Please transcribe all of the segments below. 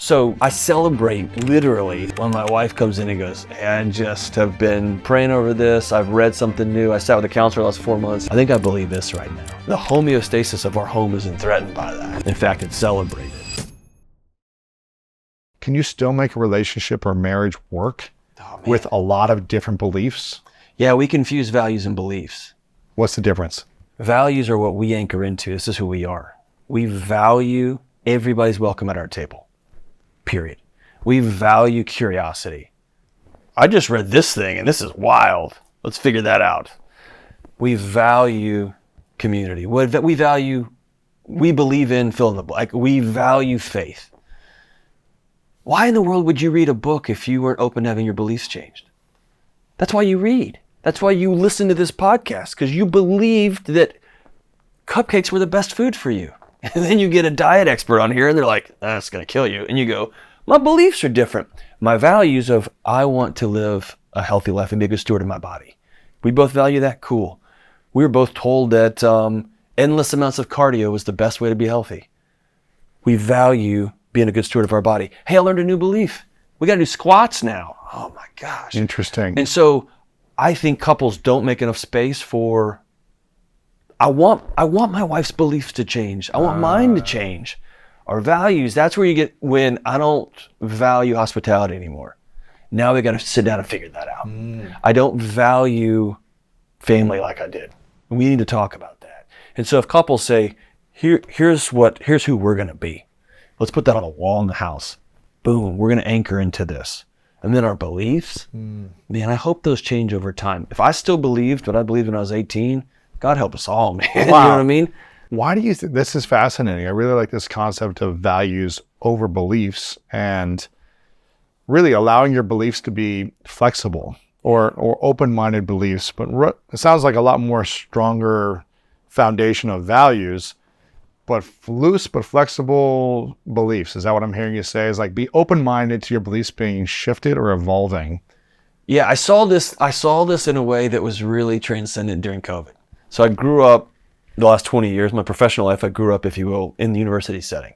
So I celebrate literally when my wife comes in and goes, hey, I just have been praying over this. I've read something new. I sat with a counselor the last 4 months. I think I believe this right now. The homeostasis of our home isn't threatened by that. In fact, it's celebrated. Can you still make a relationship or marriage work with a lot of different beliefs? Yeah, we confuse values and beliefs. What's the difference? Values are what we anchor into. This is who we are. We value everybody's welcome at our table. Period. We value curiosity. I just read this thing and this is wild. Let's figure that out. We value community. We believe in fill in the blank. We value faith. Why in the world would you read a book if you weren't open to having your beliefs changed? That's why you read. That's why you listen to this podcast, because you believed that cupcakes were the best food for you. And then you get a diet expert on here and they're like, that's going to kill you. And you go, my beliefs are different. My values of I want to live a healthy life and be a good steward of my body. We both value that. Cool. We were both told that endless amounts of cardio is the best way to be healthy. We value being a good steward of our body. Hey, I learned a new belief. We got to do squats now. Oh my gosh. Interesting. And so I think couples don't make enough space for, I want my wife's beliefs to change. I want mine to change. Our values, that's where you get when I don't value hospitality anymore. Now we got to sit down and figure that out. I don't value family like I did. We need to talk about that. And so if couples say, here's who we're going to be. Let's put that on a wall in the house. Boom, we're going to anchor into this. And then our beliefs, man, I hope those change over time. If I still believed what I believed when I was 18, God help us all, man. Wow. You know what I mean? Why do you think this is fascinating? I really like this concept of values over beliefs and really allowing your beliefs to be flexible or open-minded beliefs. But it sounds like a lot more stronger foundation of values, but loose but flexible beliefs. Is that what I'm hearing you say? Is like be open-minded to your beliefs being shifted or evolving? Yeah, I saw this in a way that was really transcendent during COVID. So I grew up the last 20 years, my professional life, I grew up, if you will, in the university setting.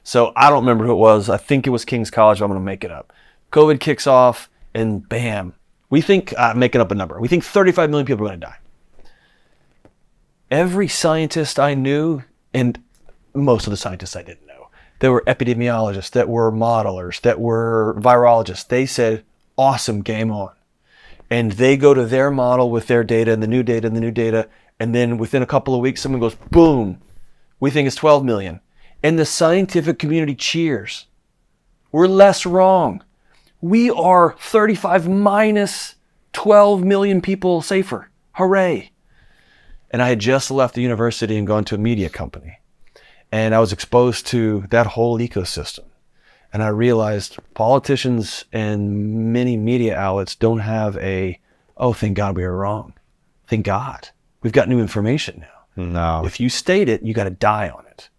So I don't remember who it was. I think it was King's College. I'm going to make it up. COVID kicks off and bam, we think, making up a number, we think 35 million people are going to die. Every scientist I knew, and most of the scientists I didn't know, there were epidemiologists, that were modelers, that were virologists. They said, awesome, game on. And they go to their model with their data and the new data and the new data. And then within a couple of weeks, someone goes, boom, we think it's 12 million. And the scientific community cheers. We're less wrong. We are 35 minus 12 million people safer. Hooray. And I had just left the university and gone to a media company. And I was exposed to that whole ecosystem. And I realized politicians and many media outlets don't have oh, thank God we were wrong. Thank God. We've got new information now. No. If you state it, you got to die on it.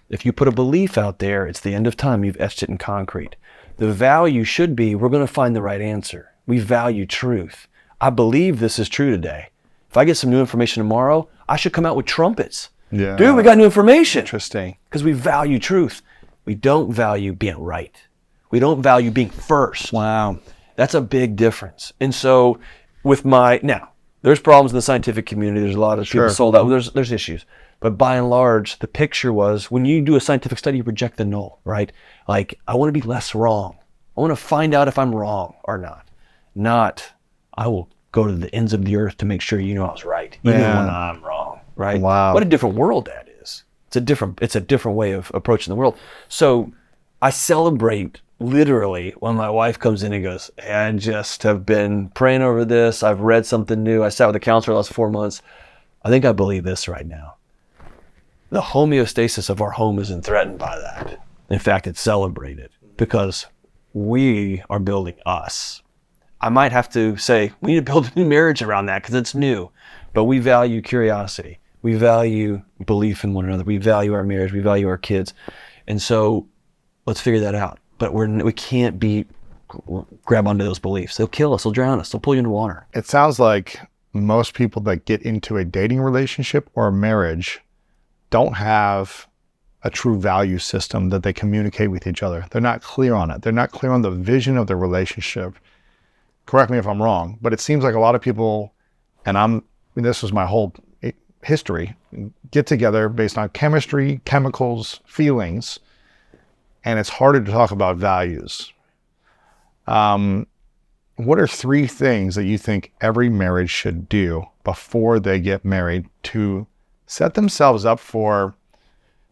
If you put a belief out there, it's the end of time. You've etched it in concrete. The value should be, we're going to find the right answer. We value truth. I believe this is true today. If I get some new information tomorrow, I should come out with trumpets. Yeah. Dude, we got new information. Interesting. Because we value truth. We don't value being right. We don't value being first. Wow. That's a big difference. And so now, there's problems in the scientific community. There's a lot of people sold out. There's issues. But by and large, the picture was when you do a scientific study, you reject the null, right? Like, I want to be less wrong. I want to find out if I'm wrong or not. Not, I will go to the ends of the earth to make sure you know I was right, even when I'm wrong, right? Wow. What a different world that is. It's a different way of approaching the world. So I celebrate literally when my wife comes in and goes, hey, I just have been praying over this. I've read something new. I sat with a counselor the last 4 months. I think I believe this right now. The homeostasis of our home isn't threatened by that. In fact, it's celebrated because we are building us. I might have to say, we need to build a new marriage around that because it's new. But we value curiosity. We value belief in one another. We value our marriage. We value our kids. And so let's figure that out. But we can't grab onto those beliefs. They'll kill us. They'll drown us. They'll pull you into water. It sounds like most people that get into a dating relationship or a marriage don't have a true value system that they communicate with each other. They're not clear on it. They're not clear on the vision of their relationship. Correct me if I'm wrong, but it seems like a lot of people, and this was my whole history, get together based on chemistry, chemicals, feelings, and it's harder to talk about values. What are 3 things that you think every marriage should do before they get married to set themselves up for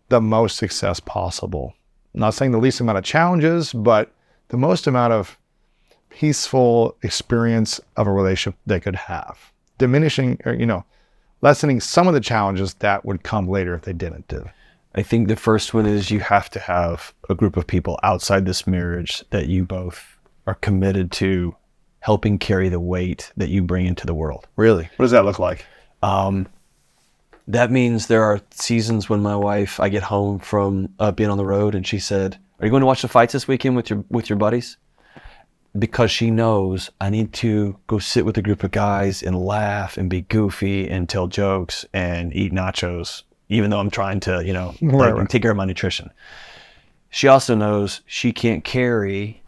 the most success possible? I'm not saying the least amount of challenges, but the most amount of peaceful experience of a relationship they could have. Diminishing or, lessening some of the challenges that would come later if they didn't do. I think the first one is you have to have a group of people outside this marriage that you both are committed to helping carry the weight that you bring into the world. Really? What does that look like? That means there are seasons when I get home from being on the road and she said, "Are you going to watch the fights this weekend with your buddies?" Because she knows I need to go sit with a group of guys and laugh and be goofy and tell jokes and eat nachos, even though I'm trying to, take care of my nutrition. She also knows she can't carry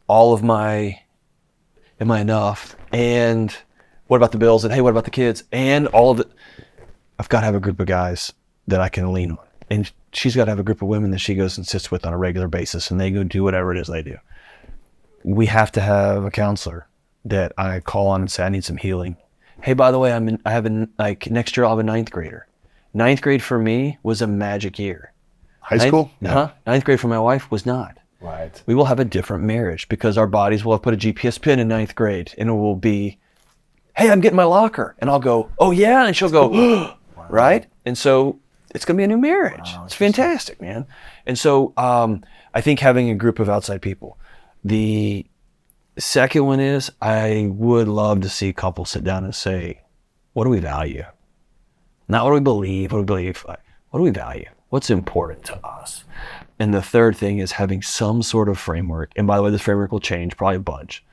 all of my, am I enough? And what about the bills? And hey, what about the kids? And all of it. I've got to have a group of guys that I can lean on. And she's got to have a group of women that she goes and sits with on a regular basis, and they go do whatever it is they do. We have to have a counselor that I call on and say, I need some healing. Hey, by the way, next year I'll have a 9th grader. 9th grade for me was a magic year. High school? Yeah. 9th grade for my wife was not. Right. We will have a different marriage because our bodies will have put a GPS pin in 9th grade, and it will be, hey, I'm getting my locker. And I'll go, oh yeah. And she'll go, wow. Right? And so it's going to be a new marriage. Wow, it's fantastic, man. And so I think having a group of outside people. The second one is I would love to see couples sit down and say, what do we value? Not what do we believe, what do we value? What's important to us? And the third thing is having some sort of framework. And by the way, this framework will change, probably a bunch.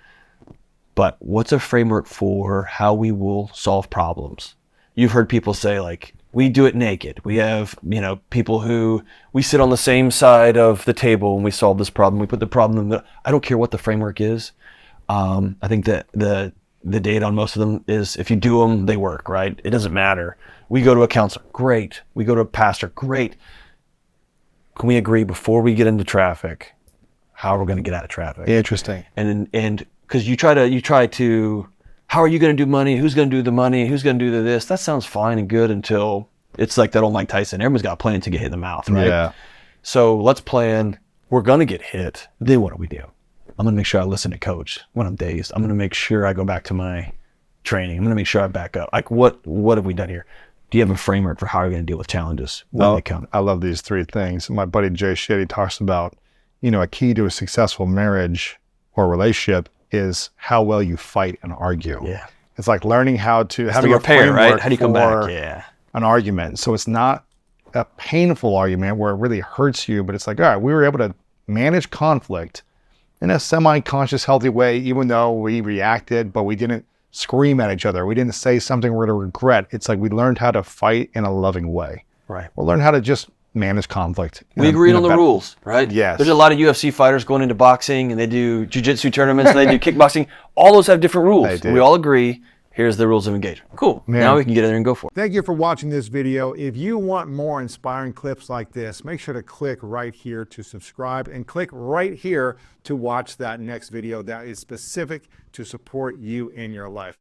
But what's a framework for how we will solve problems? You've heard people say, like, we do it naked. We have, people who, we sit on the same side of the table and we solve this problem. We put the problem in I don't care what the framework is. I think that the data on most of them is if you do them, they work, right? It doesn't matter. We go to a counselor, great. We go to a pastor, great. Can we agree before we get into traffic, how we're going to get out of traffic? Interesting. And because you try to, how are you going to do money? Who's going to do the money? Who's going to do this? That sounds fine and good until it's like that old Mike Tyson. Everyone's got a plan to get hit in the mouth, right? Yeah. So let's plan. We're going to get hit. Then what do we do? I'm going to make sure I listen to coach when I'm dazed. I'm going to make sure I go back to my training. I'm going to make sure I back up. Like what have we done here? Do you have a framework for how you're going to deal with challenges when they come? I love these 3 things. My buddy Jay Shetty talks about, a key to a successful marriage or relationship is how well you fight and argue. Yeah. It's like learning how to have a repair, right? How do you come back? Yeah. An argument. So it's not a painful argument where it really hurts you, but it's like, all right, we were able to manage conflict in a semi-conscious, healthy way, even though we reacted, but we didn't scream at each other. We didn't say something we're going to regret. It's like we learned how to fight in a loving way. Right. We learned how to just manage conflict. We agreed on the rules, right? Yes. There's a lot of UFC fighters going into boxing and they do jiu-jitsu tournaments and they do kickboxing. All those have different rules. They do. We all agree, here's the rules of engagement. Cool. Man. Now we can get in there and go for it. Thank you for watching this video. If you want more inspiring clips like this, make sure to click right here to subscribe and click right here to watch that next video that is specific to support you in your life.